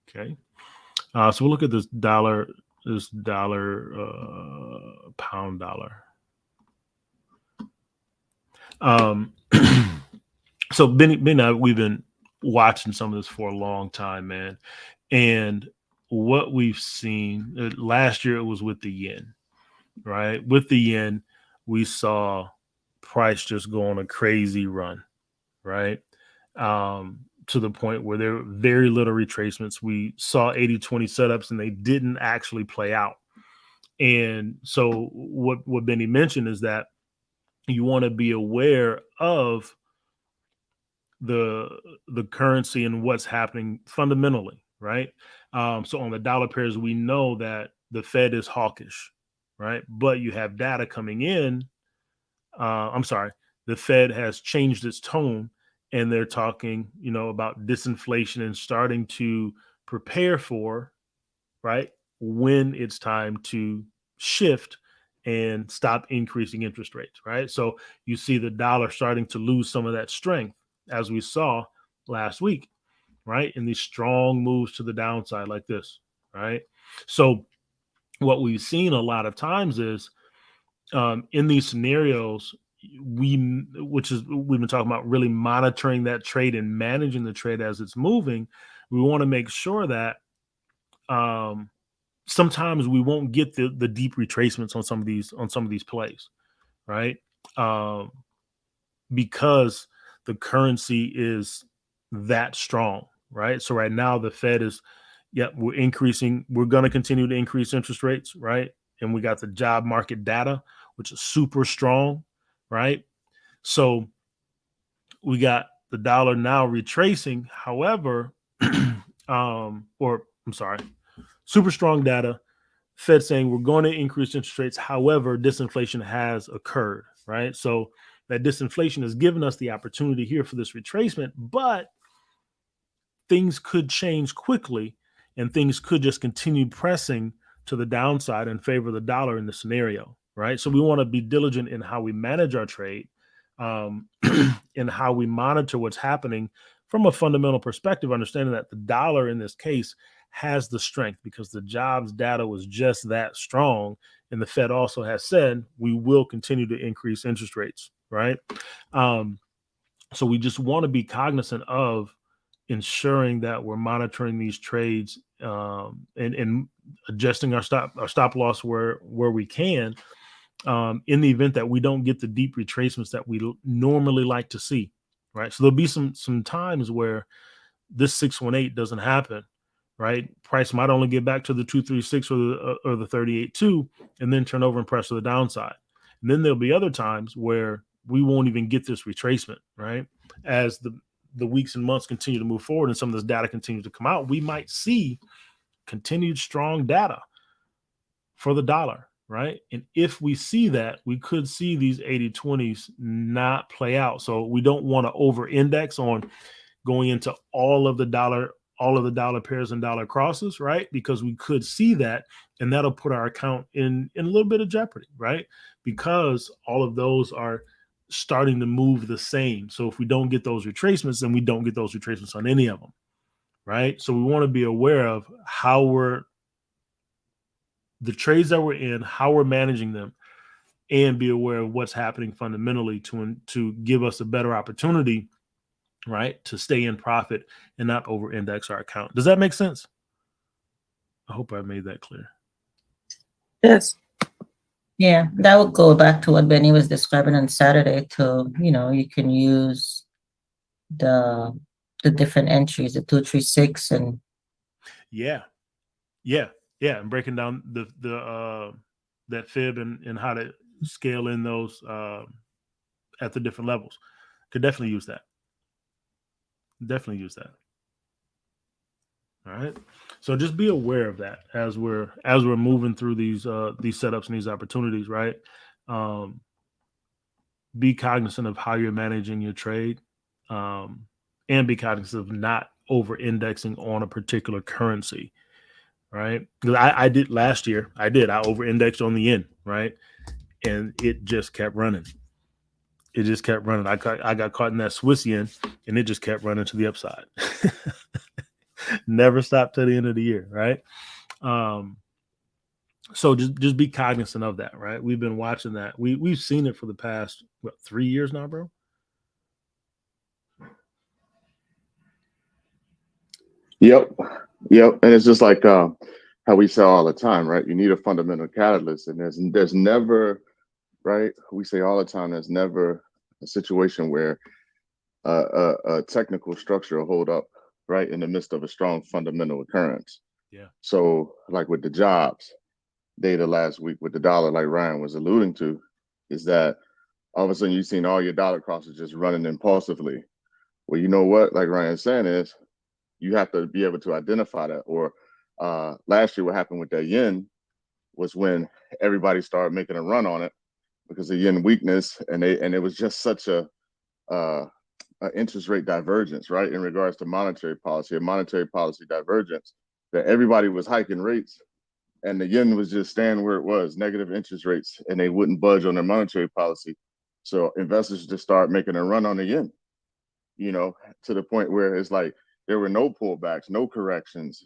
Okay. So we'll look at this pound dollar. So Benny and I, we've been watching some of this for a long time, man. And what we've seen last year, it was with the yen, right? With the yen, we saw price just go on a crazy run, right? To the point where there were very little retracements. We saw 80-20 setups and they didn't actually play out. And so what Benny mentioned is that you want to be aware of the currency and what's happening fundamentally, right? So on the dollar pairs, we know that the Fed is hawkish, right? But you have data coming in. The Fed has changed its tone, and they're talking, about disinflation and starting to prepare for, right, when it's time to shift and stop increasing interest rates, right? So you see the dollar starting to lose some of that strength, as we saw last week, right? In these strong moves to the downside like this, right? So what we've seen a lot of times is in these scenarios, we've been talking about really monitoring that trade and managing the trade as it's moving. We want to make sure that sometimes we won't get the deep retracements on some of these plays, right? Because the currency is that strong, right? So right now the Fed is, we're increasing. We're going to continue to increase interest rates, right? And we got the job market data, which is super strong, right? So we got the dollar now retracing. However, super strong data. Fed saying we're going to increase interest rates. However, disinflation has occurred, right? So that disinflation has given us the opportunity here for this retracement, but things could change quickly and things could just continue pressing to the downside in favor of the dollar in the scenario, right? So we want to be diligent in how we manage our trade, and how we monitor what's happening from a fundamental perspective, understanding that the dollar in this case has the strength because the jobs data was just that strong. And the Fed also has said we will continue to increase interest rates, right? So we just want to be cognizant of ensuring that we're monitoring these trades, and adjusting our stop loss where we can, in the event that we don't get the deep retracements that we normally like to see, right? So there'll be some times where this 618 doesn't happen, right? Price might only get back to the 236 or the 38.2 and then turn over and press to the downside. And then there'll be other times where we won't even get this retracement, right? As the weeks and months continue to move forward and some of this data continues to come out, we might see continued strong data for the dollar, right? And if we see that, we could see these 80-20s not play out. So we don't want to over index on going into all of the dollar pairs and dollar crosses, right? Because we could see that, and that'll put our account in a little bit of jeopardy, right? Because all of those are starting to move the same. So if we don't get those retracements, then we don't get those retracements on any of them, right? So we want to be aware of the trades that we're in, how we're managing them, and be aware of what's happening fundamentally to give us a better opportunity, right, to stay in profit and not over index our account. Does that make sense? I hope I made that clear. Yes. Yeah, that would go back to what Benny was describing on Saturday to, you can use the different entries, the 236 and yeah, and breaking down the that fib and how to scale in those at the different levels. Could definitely use that. All right. So just be aware of that as we're moving through these setups and these opportunities, right? be cognizant of how you're managing your trade, and be cognizant of not over indexing on a particular currency, right? Because I did last year. I over indexed on the yen, right? And it just kept running. It just kept running. I got caught in that Swiss yen, and it just kept running to the upside. Never stopped till the end of the year, right? So just be cognizant of that, right? We've been watching that. We've seen it for the past 3 years now, bro. Yep. And it's just like how we say all the time, right? You need a fundamental catalyst, and there's never, right? We say all the time, there's never a situation where a technical structure will hold up, right, in the midst of a strong fundamental occurrence. Yeah. So, like with the jobs data last week with the dollar, like Ryan was alluding to, is that all of a sudden you've seen all your dollar crosses just running impulsively. Well, you know what, like Ryan's saying is, you have to be able to identify that. Or last year, what happened with that yen was when everybody started making a run on it because of yen weakness, and it was just such a interest rate divergence, right, in regards to monetary policy, a monetary policy divergence, that everybody was hiking rates, and the yen was just staying where it was, negative interest rates, and they wouldn't budge on their monetary policy. So investors just start making a run on the yen, to the point where it's like there were no pullbacks, no corrections.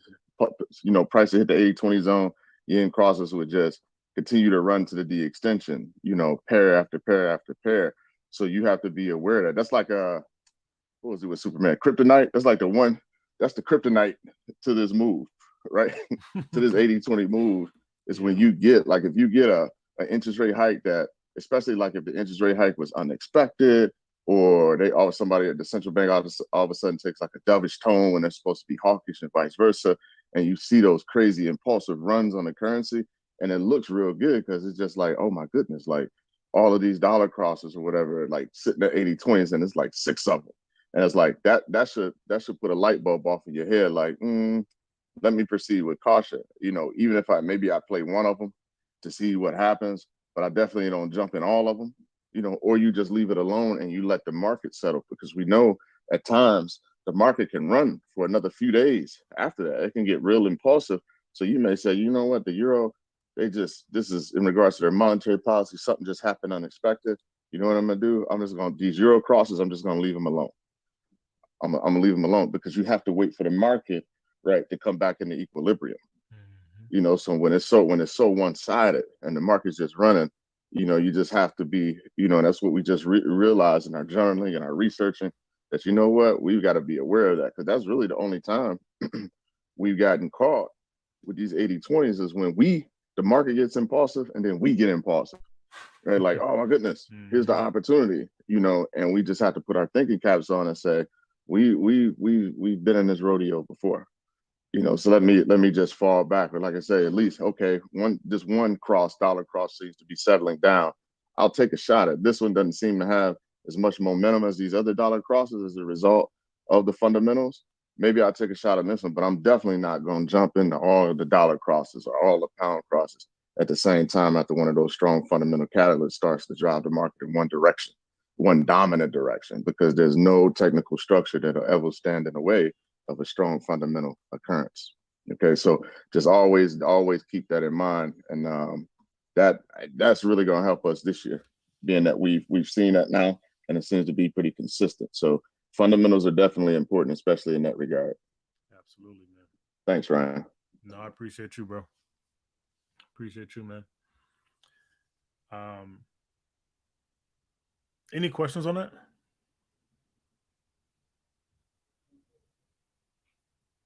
Price hit the 80-20 zone, yen crosses would just continue to run to the D extension, pair after pair after pair. So you have to be aware of that. That's like what was it with Superman? Kryptonite. That's like that's the kryptonite to this move, right? To this 80-20 move is when you get, like, if you get an interest rate hike that, especially like if the interest rate hike was unexpected, or somebody at the central bank all of a sudden takes like a dovish tone when they're supposed to be hawkish and vice versa, and you see those crazy impulsive runs on the currency, and it looks real good because it's just like, oh my goodness, like all of these dollar crosses or whatever, like sitting at 80-20s, and it's like 6 of them. And it's like that should put a light bulb off in your head, like, let me proceed with caution. Even if I play one of them to see what happens, but I definitely don't jump in all of them, or you just leave it alone and you let the market settle, because we know at times the market can run for another few days after that. It can get real impulsive. So you may say, you know what, the euro, this is in regards to their monetary policy, something just happened unexpected. You know what I'm gonna do? These euro crosses, I'm just gonna leave them alone. I'm gonna leave them alone, because you have to wait for the market, right, to come back into equilibrium. So when it's so one-sided and the market's just running, you just have to be, and that's what we just realized in our journaling and our researching, that, you know what, we've got to be aware of that, because that's really the only time we've gotten caught with these 80-20s is when the market gets impulsive and then we get impulsive, right? Like, oh my goodness, here's the opportunity, and we just have to put our thinking caps on and say, we've been in this rodeo before, so let me just fall back. But like I say, at least, okay, one dollar cross seems to be settling down. I'll take a shot at this one. Doesn't seem to have as much momentum as these other dollar crosses as a result of the fundamentals. Maybe I'll take a shot at this one, but I'm definitely not going to jump into all of the dollar crosses or all the pound crosses at the same time after one of those strong fundamental catalysts starts to drive the market in one direction, one dominant direction, because there's no technical structure that'll ever stand in the way of a strong fundamental occurrence. Okay, so just always keep that in mind, and that's really going to help us this year, being that we've seen that now, and it seems to be pretty consistent. So fundamentals are definitely important, especially in that regard. Absolutely, man. Thanks, Ryan. No, I appreciate you, bro. Appreciate you, man. Any questions on that?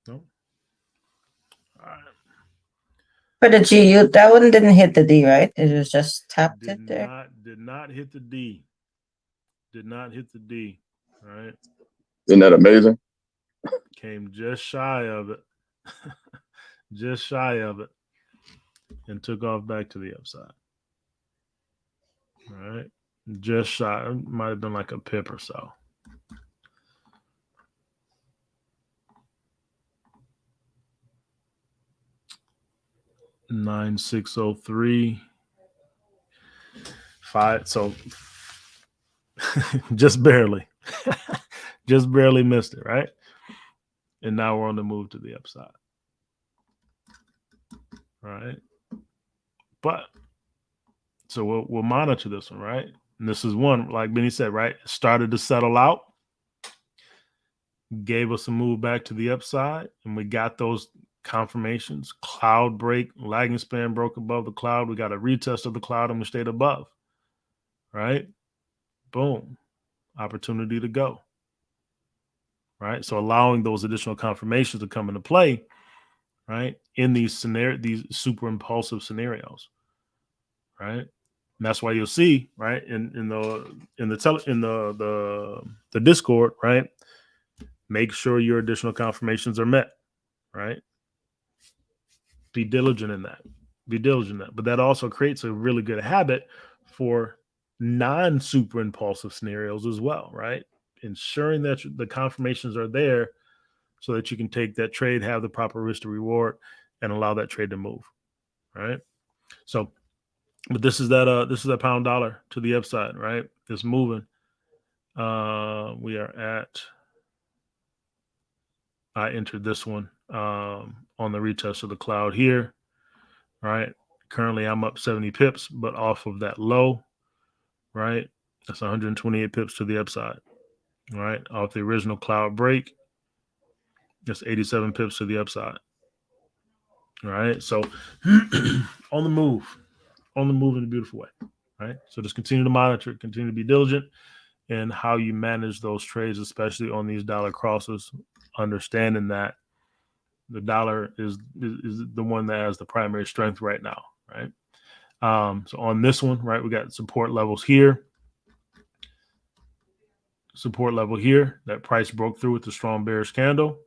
No. All right. For the GU, that one didn't hit the D, right? It was just tapped it there. Did not hit the D. Did not hit the D. All right. Isn't that amazing? Came just shy of it. Just shy of it. And took off back to the upside. All right. Just shy. It might have been like a pip or so. $9,603. 5. So Just barely. Just barely missed it, right? And now we're on the move to the upside. Right? But so we'll monitor this one, right? And this is one, like Benny said, right? It started to settle out, gave us a move back to the upside, and we got those confirmations. Cloud break, lagging span broke above the cloud. We got a retest of the cloud and we stayed above, right? Boom. Opportunity to go, right? So allowing those additional confirmations to come into play, right? In these super impulsive scenarios, right? And that's why you'll see, right, in the Discord, right? Make sure your additional confirmations are met, right? Be diligent in that. Be diligent in that. But that also creates a really good habit for non-super impulsive scenarios as well, right? Ensuring that the confirmations are there so that you can take that trade, have the proper risk to reward, and allow that trade to move, right? So, but this is that pound dollar to the upside, right? It's moving. We are at. I entered this one on the retest of the cloud here, right? Currently, I'm up 70 pips, but off of that low, right? That's 128 pips to the upside, right? Off the original cloud break, that's 87 pips to the upside, right? So on the move in a beautiful way, right? So just continue to monitor, continue to be diligent in how you manage those trades, especially on these dollar crosses, understanding that the dollar is the one that has the primary strength right now, right? So on this one, right, we got support levels here. Support level here. That price broke through with the strong bearish candle.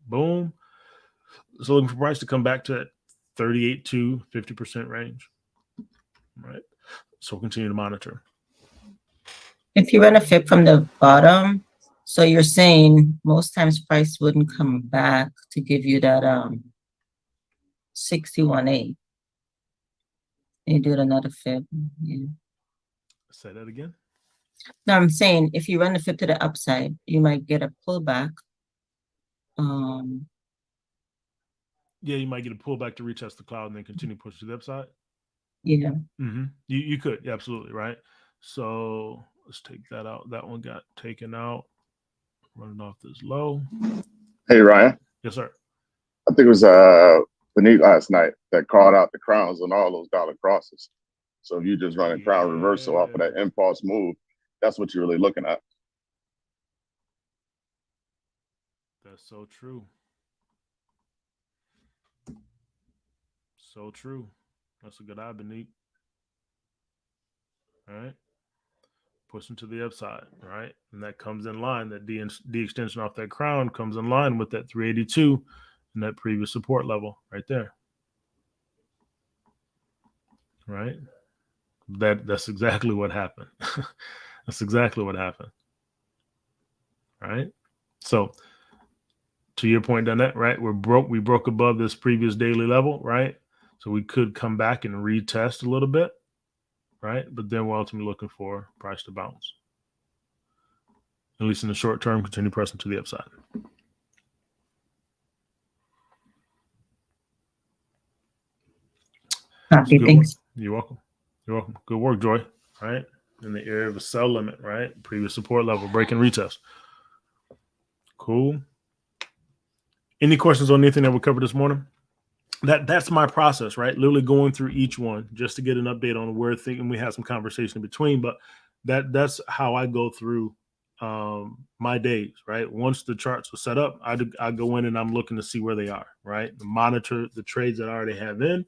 Boom. So looking for price to come back to that 38 to 50% range. Right. So we'll continue to monitor. If you run a fib from the bottom, so you're saying most times price wouldn't come back to give you that 61.8. You do another fib. Yeah. Say that again. No, I'm saying if you run the fib to the upside, you might get a pullback. Yeah, you might get a pullback to retest the cloud and then continue to push to the upside. Yeah. Mm-hmm. You could, yeah, absolutely, right? So let's take that out. That one got taken out. Running off this low. Hey, Ryan. Yes, sir. I think it was Beneath last night that called out the crowns on all those dollar crosses. So if you just run a crown reversal off of that impulse move, that's what you're really looking at. That's so true. So true. That's a good eye, Beneath. All right. Pushing to the upside, right? And that comes in line. That D extension off that crown comes in line with that 382 and that previous support level right there. Right? That's exactly what happened. That's exactly what happened. Right? So to your point, Donette, right? We broke above this previous daily level, right? So we could come back and retest a little bit, right? But then we're ultimately looking for price to bounce. At least in the short term, continue pressing to the upside. Happy, thanks. You're welcome. You're welcome. Good work, Joy. Right? In the area of a sell limit, right? Previous support level, breaking retest. Cool. Any questions on anything that we covered this morning? That's my process, right? Literally going through each one just to get an update on where things, and we have some conversation in between, but that's how I go through my days, right? Once the charts are set up, I go in and I'm looking to see where they are, right? Monitor the trades that I already have in,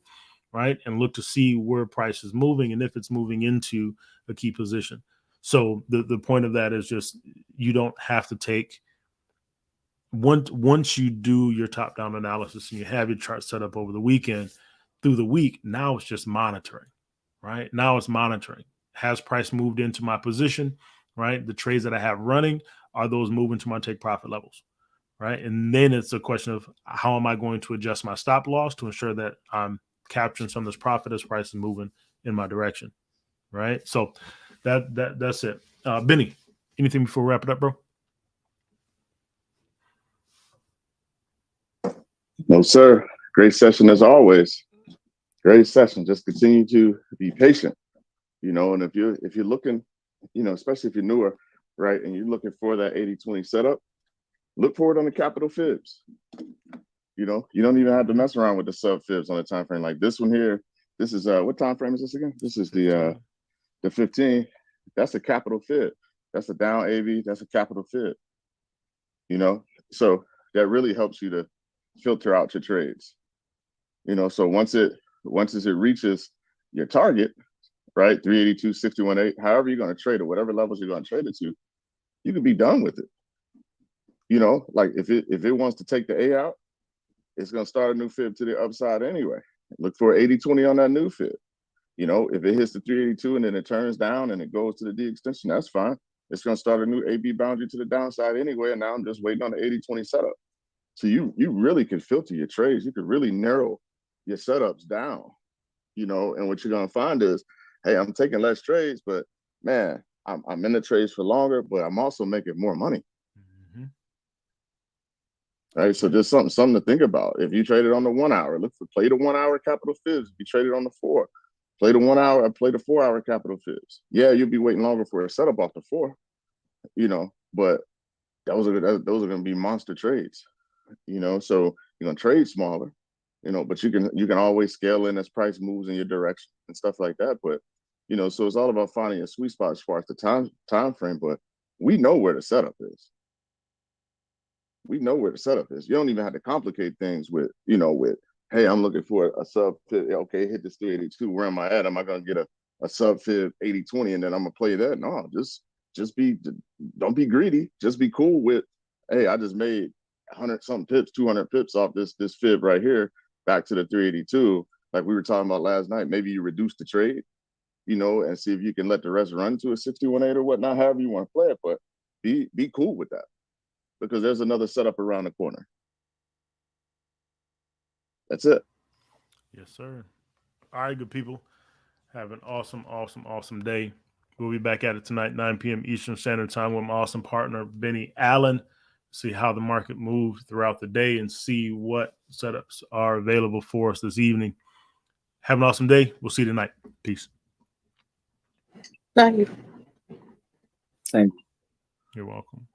right? And look to see where price is moving and if it's moving into a key position. So the point of that is just you don't have to take once you do your top-down analysis and you have your chart set up over the weekend, through the week, now it's just monitoring, right? Now it's monitoring. Has price moved into my position, right? The trades that I have running, are those moving to my take profit levels, right? And then it's a question of how am I going to adjust my stop loss to ensure that I'm capturing some of this profit as price is moving in my direction, right? So that's it. Benny, anything before we wrap it up, bro? No, sir. Great session as always. Great session. Just continue to be patient, and if you're looking, especially if you're newer, right, and you're looking for that 80-20 setup, look for it on the capital fibs. You don't even have to mess around with the sub fibs on the time frame. Like this one here, this is what time frame is this again? This is the 15. That's a capital fib. That's a down AV, that's a capital fib. So that really helps you to filter out your trades. So once it reaches your target, right, 382, 61.8, however you're going to trade it, whatever levels you're going to trade it to, you could be done with it. Like if it wants to take the A out, it's going to start a new fib to the upside anyway. Look for 80-20 on that new fib. If it hits the 382 and then it turns down and it goes to the D extension, that's fine. It's going to start a new AB boundary to the downside anyway, and now I'm just waiting on the 80-20 setup. So you really can filter your trades. You could really narrow your setups down, and what you're going to find is, hey, I'm taking less trades, but man, I'm in the trades for longer, but I'm also making more money. Mm-hmm. Right, so just something to think about. If you traded on the 1 hour, play the 1 hour capital fibs. If you traded on the 4, play the 1 hour, play the 4 hour capital fibs. Yeah, you'll be waiting longer for a setup off the 4, but those are going to be monster trades. So you're going to trade smaller, but you can always scale in as price moves in your direction and stuff like that. But so it's all about finding a sweet spot as far as the time frame. But we know where the setup is. We know where the setup is. You don't even have to complicate things with, hey, I'm looking for a sub fib. Okay, hit this 382. Where am I at? Am I going to get a sub fib 80-20 and then I'm going to play that? No, don't be greedy. Just be cool with, hey, I just made 100-something pips, 200 pips off this fib right here back to the 382. Like we were talking about last night. Maybe you reduce the trade, and see if you can let the rest run to a 61.8 or whatnot, however you want to play it. But be cool with that, because there's another setup around the corner. That's it. Yes, sir. All right, good people. Have an awesome, awesome, awesome day. We'll be back at it tonight, 9 p.m. Eastern Standard Time with my awesome partner, Benny Allen. See how the market moves throughout the day and see what setups are available for us this evening. Have an awesome day. We'll see you tonight. Peace. Thank you. Thank you. You're welcome.